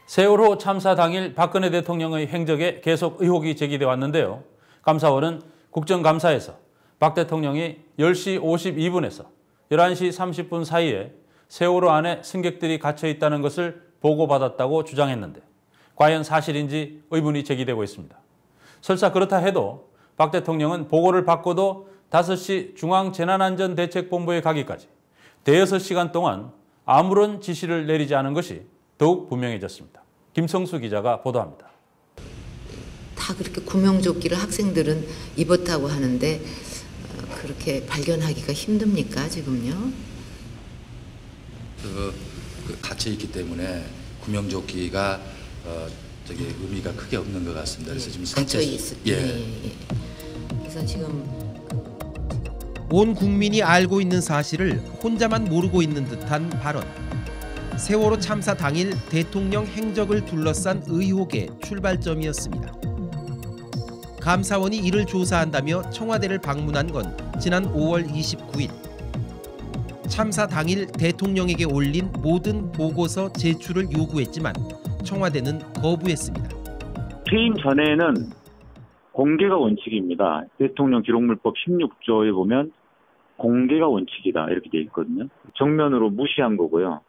세월호 참사 당일 박근혜 대통령의 행적에 계속 의혹이 제기돼 왔는데요. 감사원은 국정감사에서 박 대통령이 10시 52분에서 11시 30분 사이에 세월호 안에 승객들이 갇혀 있다는 것을 보고받았다고 주장했는데 과연 사실인지 의문이 제기되고 있습니다. 설사 그렇다 해도 박 대통령은 보고를 받고도 5시 중앙재난안전대책본부에 가기까지 대여섯 시간 동안 아무런 지시를 내리지 않은 것이 더욱 분명해졌습니다. 김성수 기자가 보도합니다. 다 그렇게 구명조끼를 학생들은 입었다고 하는데 그렇게 발견하기가 힘듭니까 지금요? 갇혀 있기 때문에 구명조끼가 의미가 크게 없는 것 같습니다. 그래서 지금 갇혀 있을 때. 그래서 지금 온 국민이 알고 있는 사실을 혼자만 모르고 있는 듯한 발언. 세월호 참사 당일 대통령 행적을 둘러싼 의혹의 출발점이었습니다. 감사원이 이를 조사한다며 청와대를 방문한 건 지난 5월 29일. 참사 당일 대통령에게 올린 모든 보고서 제출을 요구했지만 청와대는 거부했습니다. 퇴임 전에는 공개가 원칙입니다. 대통령 기록물법 16조에 보면 공개가 원칙이다 이렇게 돼 있거든요. 정면으로 무시한 거고요.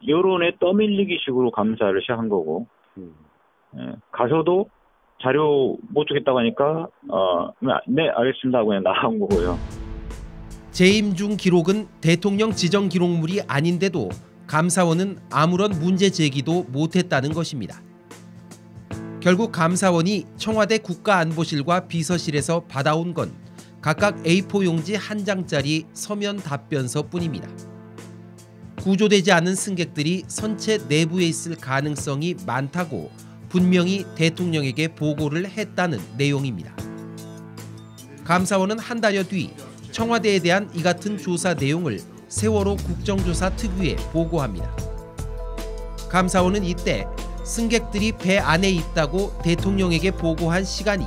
여론에 떠밀리기 식으로 감사를 시작한 거고 가서도 자료 못 주겠다고 하니까 네 알겠습니다 하고 그냥 나온 거고요. 재임 중 기록은 대통령 지정 기록물이 아닌데도 감사원은 아무런 문제 제기도 못했다는 것입니다. 결국 감사원이 청와대 국가안보실과 비서실에서 받아온 건 각각 A4 용지 한 장짜리 서면 답변서뿐입니다. 구조되지 않은 승객들이 선체 내부에 있을 가능성이 많다고 분명히 대통령에게 보고를 했다는 내용입니다. 감사원은 한 달여 뒤 청와대에 대한 이 같은 조사 내용을 세월호 국정조사 특위에 보고합니다. 감사원은 이때 승객들이 배 안에 있다고 대통령에게 보고한 시간이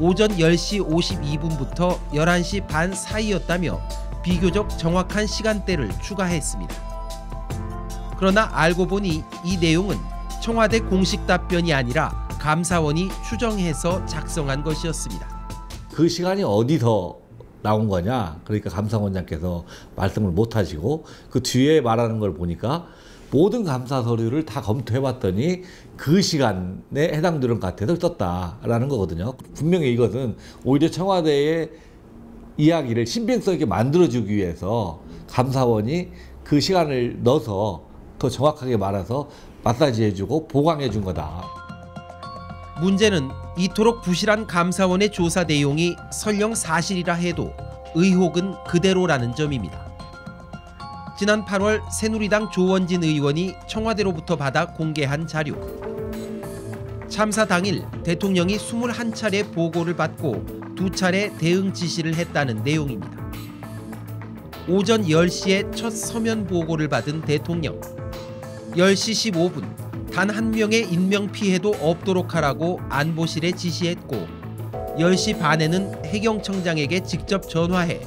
오전 10시 52분부터 11시 반 사이였다며 비교적 정확한 시간대를 추가했습니다. 그러나 알고 보니 이 내용은 청와대 공식 답변이 아니라 감사원이 추정해서 작성한 것이었습니다. 그 시간이 어디서 나온 거냐? 그러니까 감사원장께서 말씀을 못 하시고 그 뒤에 말하는 걸 보니까 모든 감사 서류를 다 검토해봤더니 그 시간에 해당되는 것 같아서 썼다라는 거거든요. 분명히 이것은 오히려 청와대의 이야기를 신빙성 있게 만들어주기 위해서 감사원이 그 시간을 넣어서 더 정확하게 말해서 마사지해주고 보강해준 거다. 문제는 이토록 부실한 감사원의 조사 내용이 설령 사실이라 해도 의혹은 그대로라는 점입니다. 지난 8월 새누리당 조원진 의원이 청와대로부터 받아 공개한 자료. 참사 당일 대통령이 21차례 보고를 받고 2차례 대응 지시를 했다는 내용입니다. 오전 10시에 첫 서면 보고를 받은 대통령. 10시 15분 단 한 명의 인명피해도 없도록 하라고 안보실에 지시했고 10시 반에는 해경청장에게 직접 전화해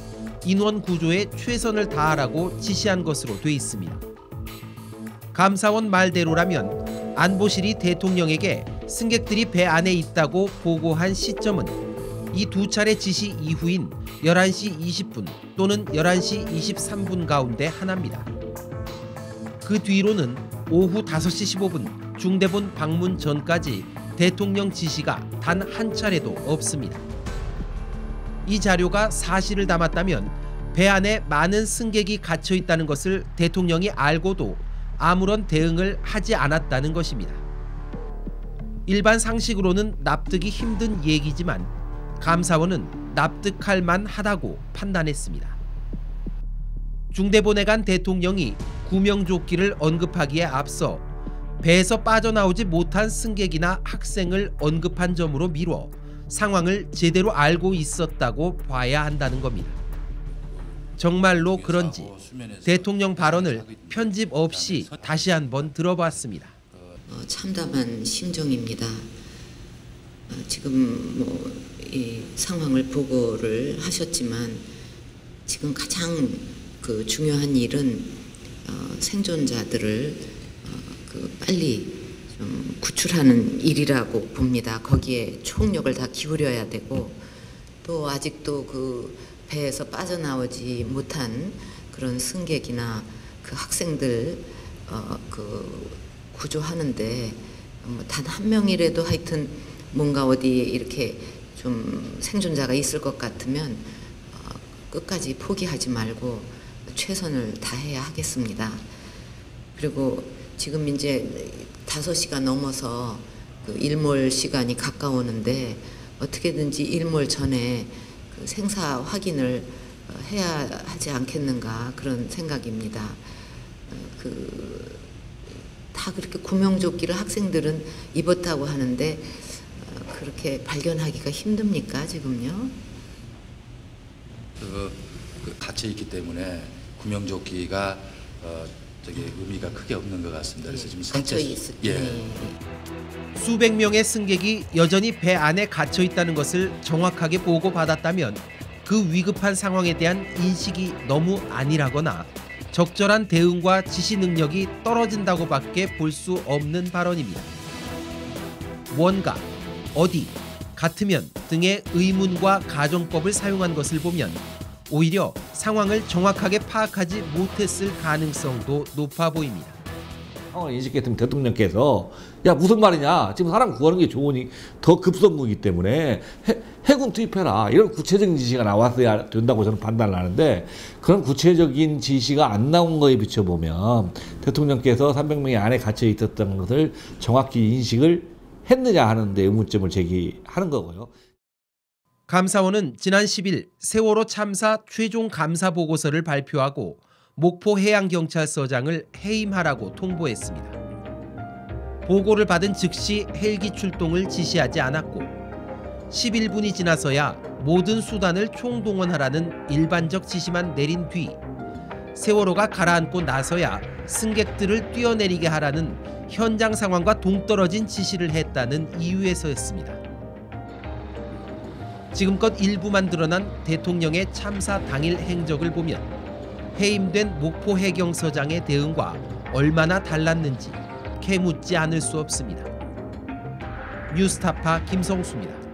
인원 구조에 최선을 다하라고 지시한 것으로 돼 있습니다. 감사원 말대로라면 안보실이 대통령에게 승객들이 배 안에 있다고 보고한 시점은 이 2차례 지시 이후인 11시 20분 또는 11시 23분 가운데 하나입니다. 그 뒤로는 오후 5시 15분 중대본 방문 전까지 대통령 지시가 단 한 차례도 없습니다. 이 자료가 사실을 담았다면 배 안에 많은 승객이 갇혀 있다는 것을 대통령이 알고도 아무런 대응을 하지 않았다는 것입니다. 일반 상식으로는 납득이 힘든 얘기지만 감사원은 납득할 만하다고 판단했습니다. 중대본에 간 대통령이 구명조끼를 언급하기에 앞서 배에서 빠져나오지 못한 승객이나 학생을 언급한 점으로 미뤄 상황을 제대로 알고 있었다고 봐야 한다는 겁니다. 정말로 그런지 대통령 발언을 편집 없이 다시 한번 들어봤습니다. 참담한 심정입니다. 지금 이 상황을 보고를 하셨지만 지금 가장 중요한 일은 생존자들을 빨리 좀 구출하는 일이라고 봅니다. 거기에 총력을 다 기울여야 되고 또 아직도 그 배에서 빠져나오지 못한 그런 승객이나 그 학생들 그 구조하는데 단 한 명이라도 하여튼 뭔가 어디에 이렇게 좀 생존자가 있을 것 같으면 끝까지 포기하지 말고 최선을 다해야 하겠습니다. 그리고 지금 이제 5시가 넘어서 그 일몰 시간이 가까우는데 어떻게든지 일몰 전에 그 생사 확인을 해야 하지 않겠는가 그런 생각입니다. 다 그렇게 구명조끼를 학생들은 입었다고 하는데 그렇게 발견하기가 힘듭니까 지금요? 그 갇혀 있기 때문에 구명조끼가 의미가 크게 없는 것 같습니다. 그래서 지금 갇혀 있을 때. 수백 명의 승객이 여전히 배 안에 갇혀 있다는 것을 정확하게 보고받았다면 그 위급한 상황에 대한 인식이 너무 안일하거나 적절한 대응과 지시 능력이 떨어진다고밖에 볼 수 없는 발언입니다. 뭔가, 어디, 같으면 등의 의문과 가정법을 사용한 것을 보면 오히려 상황을 정확하게 파악하지 못했을 가능성도 높아 보입니다. 상황을 인식했으면 대통령께서 야 무슨 말이냐 지금 사람 구하는 게 좋으니 더 급선무이기 때문에 해군 투입해라 이런 구체적인 지시가 나왔어야 된다고 저는 판단을 하는데 그런 구체적인 지시가 안 나온 거에 비춰보면 대통령께서 300명이 안에 갇혀 있었던 것을 정확히 인식을 했느냐 하는 데 의문점을 제기하는 거고요. 감사원은 지난 10일 세월호 참사 최종 감사 보고서를 발표하고 목포해양경찰서장을 해임하라고 통보했습니다. 보고를 받은 즉시 헬기 출동을 지시하지 않았고 11분이 지나서야 모든 수단을 총동원하라는 일반적 지시만 내린 뒤 세월호가 가라앉고 나서야 승객들을 뛰어내리게 하라는 현장 상황과 동떨어진 지시를 했다는 이유에서였습니다. 지금껏 일부만 드러난 대통령의 참사 당일 행적을 보면 해임된 목포해경서장의 대응과 얼마나 달랐는지 캐묻지 않을 수 없습니다. 뉴스타파 김성수입니다.